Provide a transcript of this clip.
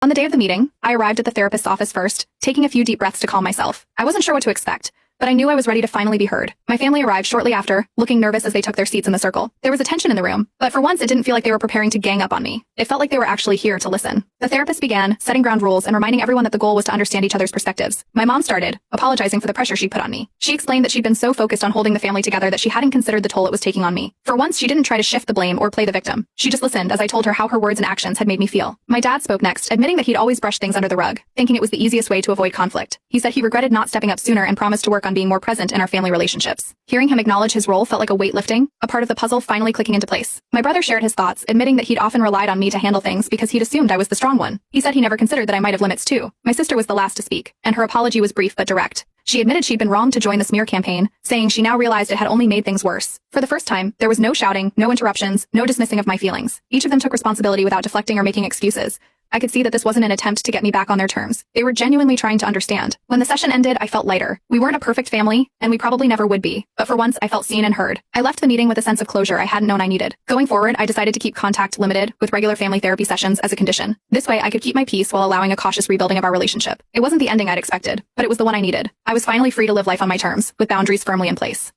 On the day of the meeting, I arrived at the therapist's office first, taking a few deep breaths to calm myself. I wasn't sure what to expect, but I knew I was ready to finally be heard. My family arrived shortly after, looking nervous as they took their seats in the circle. There was a tension in the room, but for once it didn't feel like they were preparing to gang up on me. It felt like they were actually here to listen. The therapist began, setting ground rules and reminding everyone that the goal was to understand each other's perspectives. My mom started, apologizing for the pressure she put on me. She explained that she'd been so focused on holding the family together that she hadn't considered the toll it was taking on me. For once, she didn't try to shift the blame or play the victim. She just listened as I told her how her words and actions had made me feel. My dad spoke next, admitting that he'd always brushed things under the rug, thinking it was the easiest way to avoid conflict. He said he regretted not stepping up sooner and promised to work on being more present in our family relationships. Hearing him acknowledge his role felt like a weight lifting, a part of the puzzle finally clicking into place. My brother shared his thoughts, admitting that he'd often relied on me to handle things because he'd assumed I was the strong one. He said he never considered that I might have limits too. My sister was the last to speak, and her apology was brief but direct. She admitted she'd been wrong to join the smear campaign, saying she now realized it had only made things worse. For the first time, there was no shouting, no interruptions, no dismissing of my feelings. Each of them took responsibility without deflecting or making excuses. I could see that this wasn't an attempt to get me back on their terms. They were genuinely trying to understand. When the session ended, I felt lighter. We weren't a perfect family, and we probably never would be. But for once, I felt seen and heard. I left the meeting with a sense of closure I hadn't known I needed. Going forward, I decided to keep contact limited, with regular family therapy sessions as a condition. This way, I could keep my peace while allowing a cautious rebuilding of our relationship. It wasn't the ending I'd expected, but it was the one I needed. I was finally free to live life on my terms, with boundaries firmly in place.